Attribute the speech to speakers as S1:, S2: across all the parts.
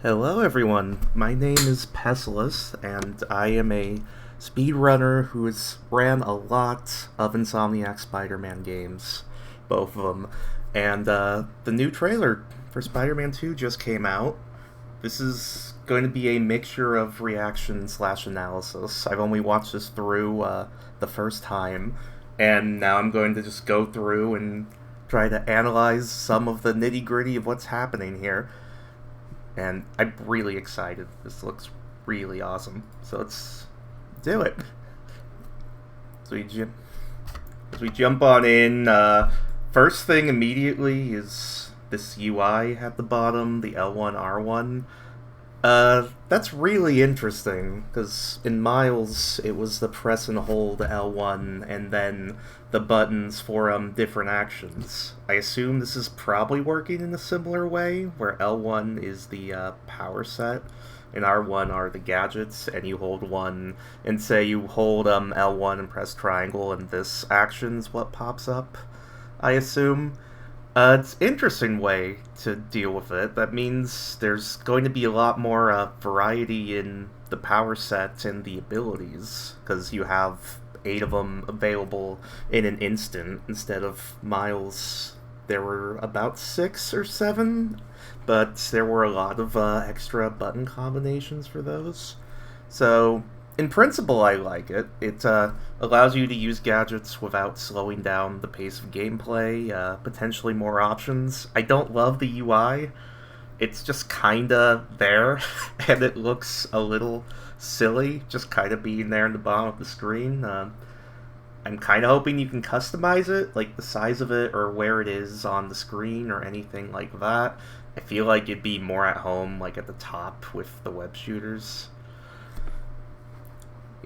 S1: Hello, everyone. My name is Pessilus, and I am a speedrunner who has ran a lot of Insomniac Spider-Man games, both of them. And the new trailer for Spider-Man 2 just came out. This is going to be a mixture of reaction slash analysis. I've only watched this through the first time, and now I'm going to just go through and try to analyze some of the nitty gritty of what's happening here. And I'm really excited. This looks really awesome. So let's do it. So as we jump on in, first thing immediately is this UI at the bottom, the L1, R1. That's really interesting, because in Miles, it was the press and hold L1, and then the buttons for different actions. I assume this is probably working in a similar way, where L1 is the power set, and R1 are the gadgets, and you hold one, and say you hold L1 and press triangle, and this action's what pops up, I assume. It's an interesting way to deal with it. That means there's going to be a lot more variety in the power set and the abilities, because you have 8 of them available in an instant instead of Miles. There were about 6 or 7, but there were a lot of extra button combinations for those. So, in principle, I like it. It allows you to use gadgets without slowing down the pace of gameplay, potentially more options. I don't love the UI. It's just kinda there, and it looks a little silly, just kinda being there in the bottom of the screen. I'm kinda hoping you can customize it, like the size of it or where it is on the screen or anything like that. I feel like it'd be more at home, like at the top with the web shooters.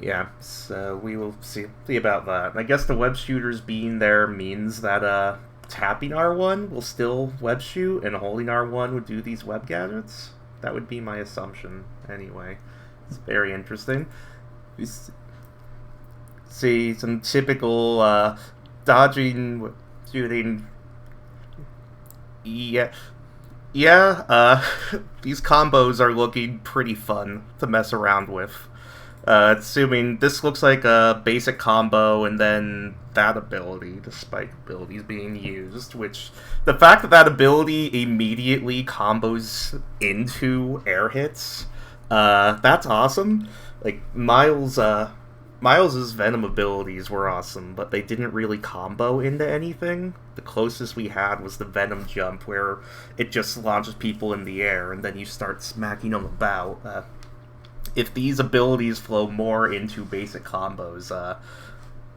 S1: Yeah, so we will see about that. I guess the web shooters being there means that tapping R1 will still web shoot and holding R1 would do these web gadgets. That would be my assumption anyway. It's very interesting. We see some typical dodging, shooting. Yeah, these combos are looking pretty fun to mess around with. Assuming this looks like a basic combo, and then that ability, the spike ability, is being used, which the fact that that ability immediately combos into air hits, that's awesome. Like, Miles's Venom abilities were awesome, but they didn't really combo into anything. The closest we had was the Venom jump, where it just launches people in the air, and then you start smacking them about. If these abilities flow more into basic combos,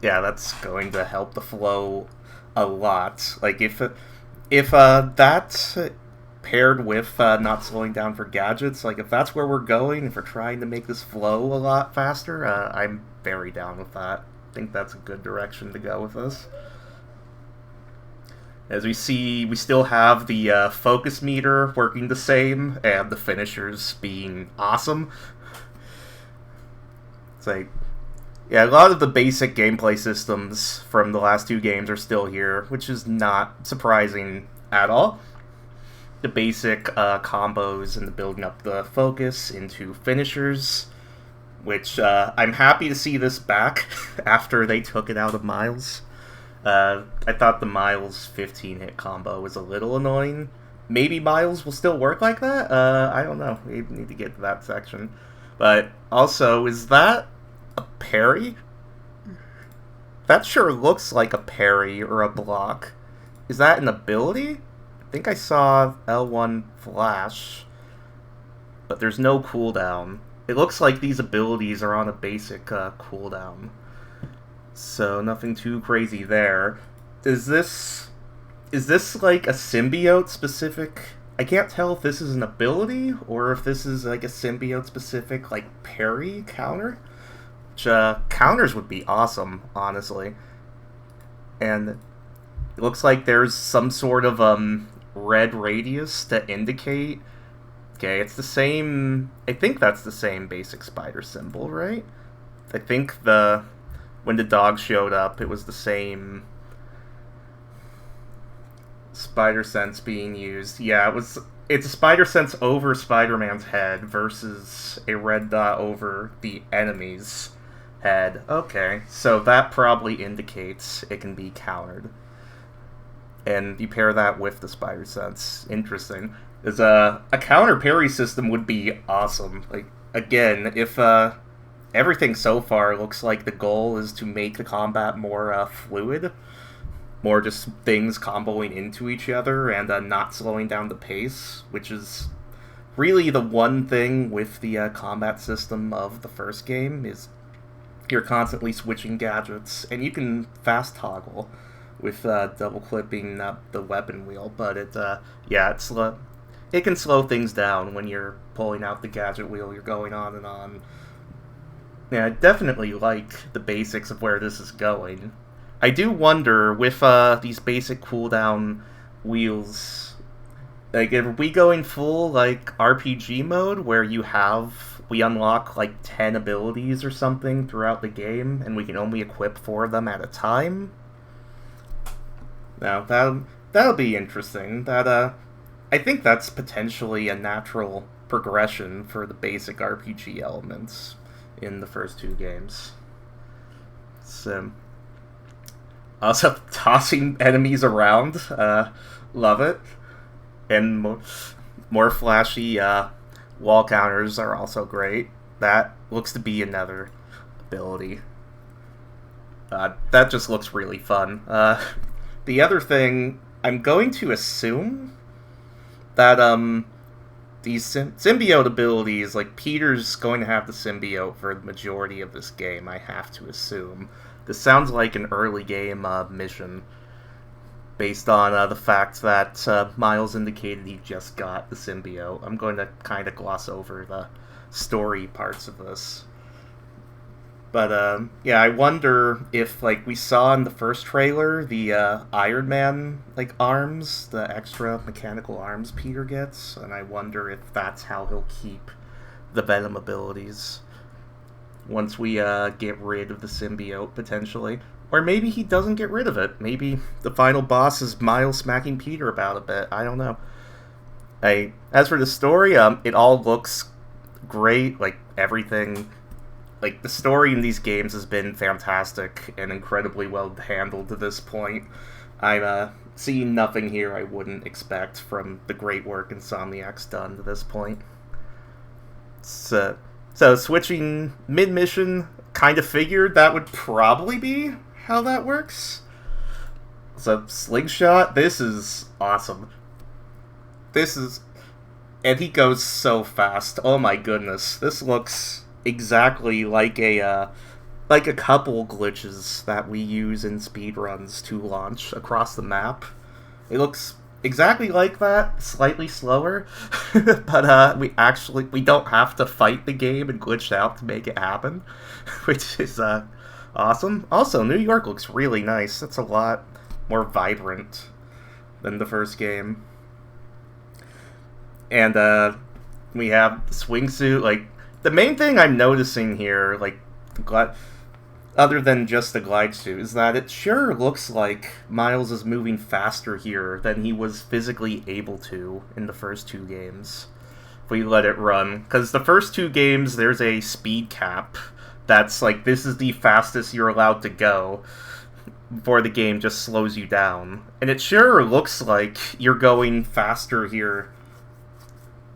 S1: yeah, that's going to help the flow a lot. Like, if that paired with not slowing down for gadgets, like, if that's where we're going, if we're trying to make this flow a lot faster, I'm very down with that. I think that's a good direction to go with this. As we see, we still have the focus meter working the same, and the finishers being awesome. It's like, yeah, a lot of the basic gameplay systems from the last 2 games are still here, which is not surprising at all. The basic combos and the building up the focus into finishers, which I'm happy to see this back after they took it out of Miles. I thought the Miles 15-hit combo was a little annoying. Maybe Miles will still work like that? I don't know. We need to get to that section. But also, is that a parry? That sure looks like a parry or a block. Is that an ability? I think I saw L1 flash, but there's no cooldown. It looks like these abilities are on a basic cooldown. So nothing too crazy there. Is this like a symbiote specific? I can't tell if this is an ability or if this is like a symbiote specific like parry counter. Which counters would be awesome, honestly. And it looks like there's some sort of red radius to indicate. Okay, it's the same. I think that's the same basic spider symbol, right? I think when the dog showed up, it was the same spider sense being used. Yeah, it was it's a spider sense over Spider-Man's head versus a red dot over the enemy's head. Okay, so that probably indicates it can be countered. And you pair that with the spider sense. Interesting. Because a counter parry system would be awesome. Like, again, if everything so far looks like the goal is to make the combat more fluid, more just things comboing into each other and not slowing down the pace, which is really the one thing with the combat system of the first game, is you're constantly switching gadgets, and you can fast toggle with double clipping the weapon wheel, but it can slow things down when you're pulling out the gadget wheel. You're going on and on. Yeah, I definitely like the basics of where this is going. I do wonder, with these basic cooldown wheels, like, are we going full, like, RPG mode, where we unlock, like, 10 abilities or something throughout the game, and we can only equip 4 of them at a time? Now, that'll be interesting. I think that's potentially a natural progression for the basic RPG elements in the first 2 games. So, also, tossing enemies around, love it. And more flashy wall counters are also great. That looks to be another ability. That just looks really fun. The other thing, I'm going to assume that these symbiote abilities, like, Peter's going to have the symbiote for the majority of this game, I have to assume. This sounds like an early game mission, based on the fact that Miles indicated he just got the symbiote. I'm going to kind of gloss over the story parts of this. But, yeah, I wonder if, like, we saw in the first trailer, the Iron Man, like, arms, the extra mechanical arms Peter gets, and I wonder if that's how he'll keep the Venom abilities once we get rid of the symbiote, potentially. Or maybe he doesn't get rid of it. Maybe the final boss is Miles smacking Peter about a bit. I don't know. As for the story, it all looks great. Like, everything... Like, the story in these games has been fantastic and incredibly well handled to this point. I'm seeing nothing here I wouldn't expect from the great work Insomniac's done to this point. So switching mid-mission, kind of figured that would probably be how that works. So, Slingshot, this is awesome. And he goes so fast. Oh my goodness. This looks exactly like a couple glitches that we use in speedruns to launch across the map. It looks exactly like that, slightly slower, but we don't have to fight the game and glitch out to make it happen, which is awesome. Also, New York looks really nice. It's a lot more vibrant than the first game. And we have the swingsuit. Like, the main thing I'm noticing here, like, other than just the glide suit, is that it sure looks like Miles is moving faster here than he was physically able to in the first 2 games, if we let it run. Because the first 2 games, there's a speed cap that's like, this is the fastest you're allowed to go before the game just slows you down. And it sure looks like you're going faster here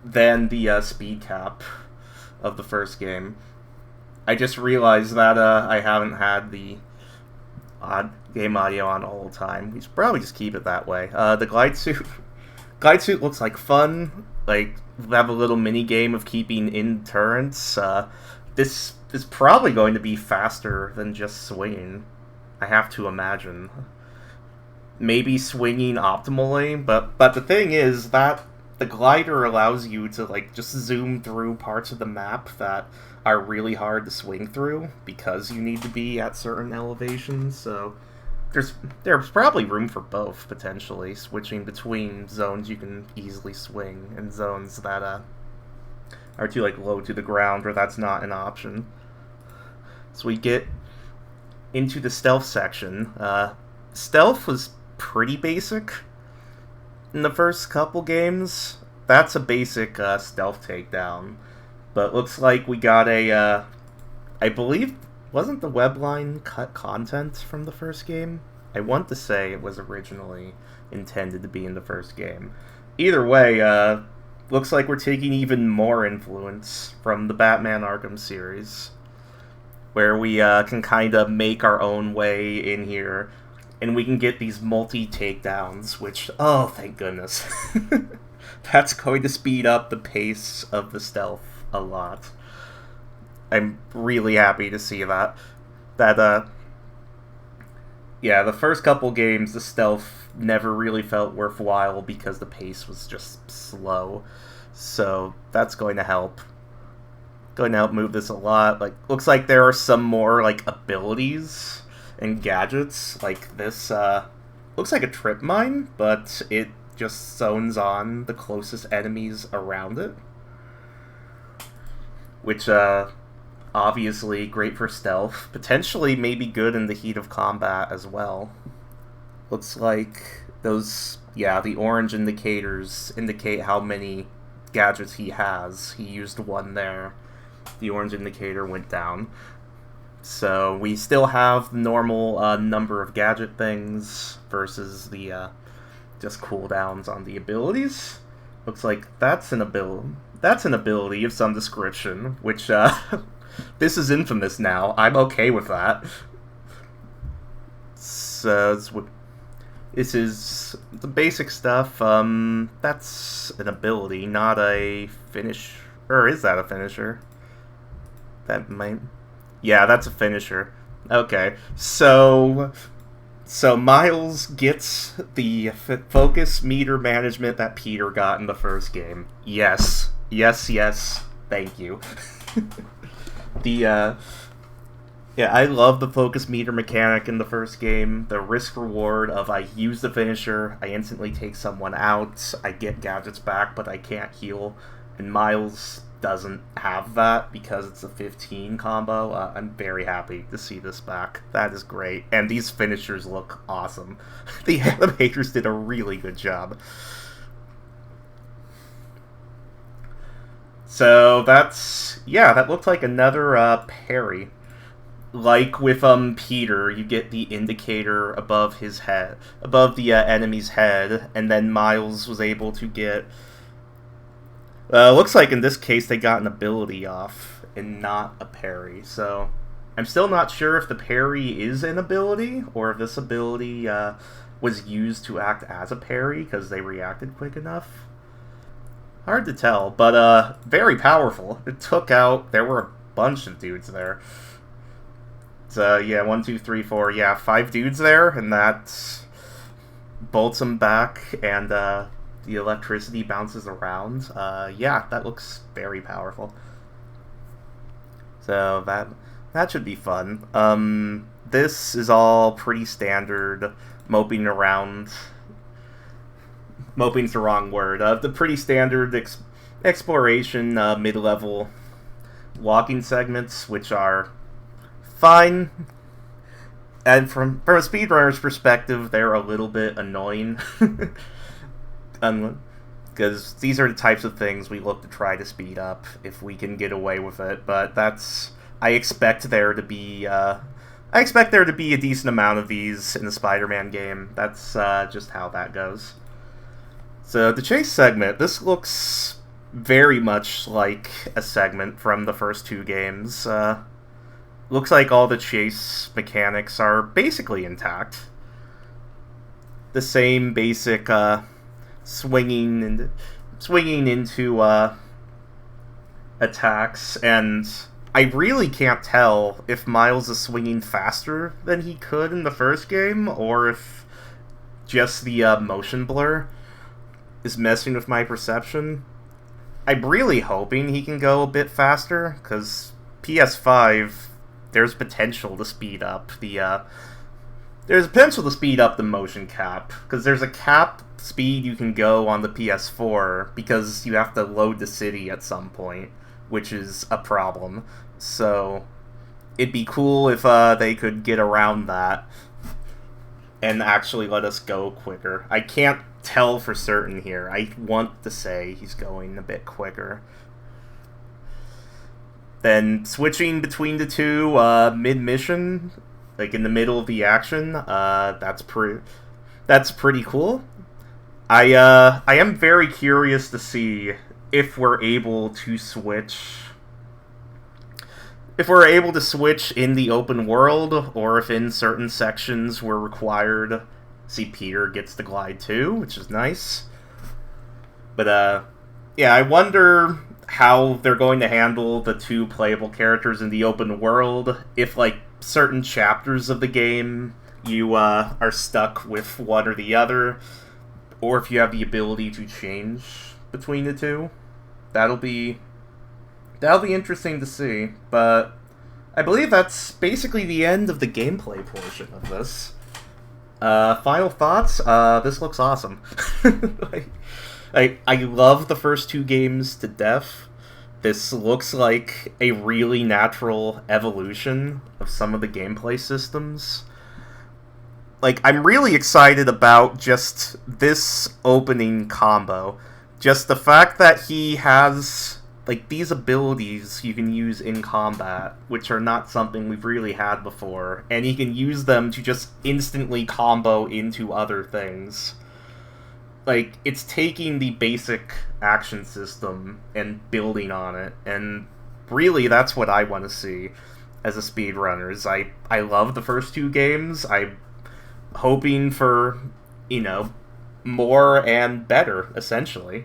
S1: than the speed cap of the first game. I just realized that I haven't had the game audio on all the time. We should probably just keep it that way. The glide suit looks like fun. Like, we have a little mini game of keeping in turrets. This is probably going to be faster than just swinging, I have to imagine. Maybe swinging optimally, but the thing is that the glider allows you to, like, just zoom through parts of the map that are really hard to swing through because you need to be at certain elevations, so there's probably room for both, potentially, switching between zones you can easily swing and zones that are too, like, low to the ground where that's not an option. So we get into the stealth section. Stealth was pretty basic in the first couple games. that's a basic stealth takedown. But looks like we got a, I believe, wasn't the webline cut content from the first game? I want to say it was originally intended to be in the first game. Either way, looks like we're taking even more influence from the Batman Arkham series, where we can kind of make our own way in here, and we can get these multi-takedowns, which, oh, thank goodness. That's going to speed up the pace of the stealth a lot. I'm really happy to see that. Yeah, the first couple games, the stealth never really felt worthwhile because the pace was just slow. So that's going to help. Going to help move this a lot. Like, looks like there are some more, like, abilities and gadgets. Like, this, looks like a trip mine, but it just zones on the closest enemies around it. Which, obviously great for stealth. Potentially maybe good in the heat of combat as well. Looks like those, yeah, the orange indicators indicate how many gadgets he has. He used one there. The orange indicator went down. So we still have the normal number of gadget things versus the just cooldowns on the abilities. Looks like that's an ability of some description, which this is infamous now. I'm okay with that. So this is the basic stuff. That's an ability, not a finish. Or is that a finisher? That might. Yeah, that's a finisher. Okay, so Miles gets the focus meter management that Peter got in the first game. Yes. Thank you. Yeah, I love the focus meter mechanic in the first game. The risk-reward of I use the finisher, I instantly take someone out, I get gadgets back, but I can't heal. And Miles doesn't have that because it's a 15 combo. I'm very happy to see this back. That is great. And these finishers look awesome. The animators did a really good job. So that's, yeah, that looked like another parry. Like with Peter, you get the indicator above his head, above the enemy's head, and then Miles was able to get. Looks like in this case they got an ability off and not a parry. So I'm still not sure if the parry is an ability or if this ability was used to act as a parry because they reacted quick enough. Hard to tell, but very powerful. It took out. There were a bunch of dudes there. So yeah, 1, 2, 3, 4. Yeah, 5 dudes there, and that bolts them back, and the electricity bounces around. Yeah, that looks very powerful. So that should be fun. This is all pretty standard moping around. Moping's the wrong word. The pretty standard exploration mid-level walking segments, which are fine. And from a speedrunner's perspective, they're a little bit annoying. Because these are the types of things we look to try to speed up if we can get away with it. But I expect there to be a decent amount of these in the Spider-Man game. That's just how that goes. So the chase segment, this looks very much like a segment from the first 2 games. Looks like all the chase mechanics are basically intact. The same basic swinging into attacks, and I really can't tell if Miles is swinging faster than he could in the first game, or if just the motion blur is messing with my perception. I'm really hoping he can go a bit faster, because PS5, there's potential to speed up the motion cap, because there's a cap speed you can go on the PS4, because you have to load the city at some point, which is a problem. So it'd be cool if they could get around that and actually let us go quicker. I can't tell for certain here. I want to say he's going a bit quicker. Then switching between the two mid-mission, like in the middle of the action, that's pretty cool. I am very curious to see if we're able to switch. If we're able to switch in the open world, or if in certain sections we're required. See, Peter gets to glide too, which is nice. But yeah, I wonder how they're going to handle the two playable characters in the open world. If, like, certain chapters of the game you are stuck with one or the other, or if you have the ability to change between the two. That'll be interesting to see, but I believe that's basically the end of the gameplay portion of this. Final thoughts? This looks awesome. I love the first two games to death. This looks like a really natural evolution of some of the gameplay systems. Like, I'm really excited about just this opening combo. Just the fact that he has, like, these abilities you can use in combat, which are not something we've really had before, and he can use them to just instantly combo into other things. Like, it's taking the basic action system and building on it, and really that's what I want to see as a speedrunner. Is I love the first two games. I'm hoping for, more and better, essentially.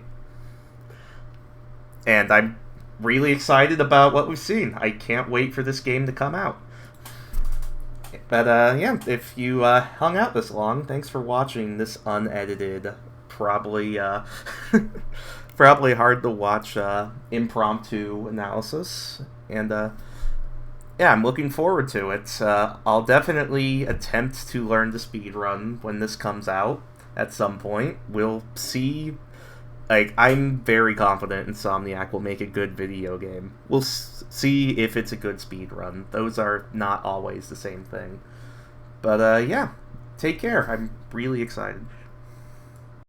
S1: And I'm really excited about what we've seen. I can't wait for this game to come out. But, yeah, if you hung out this long, thanks for watching this unedited, probably probably hard to watch impromptu analysis. And, yeah, I'm looking forward to it. I'll definitely attempt to learn to speedrun when this comes out at some point. We'll see. Like, I'm very confident Insomniac will make a good video game. We'll see if it's a good speedrun. Those are not always the same thing. But, yeah, take care. I'm really excited.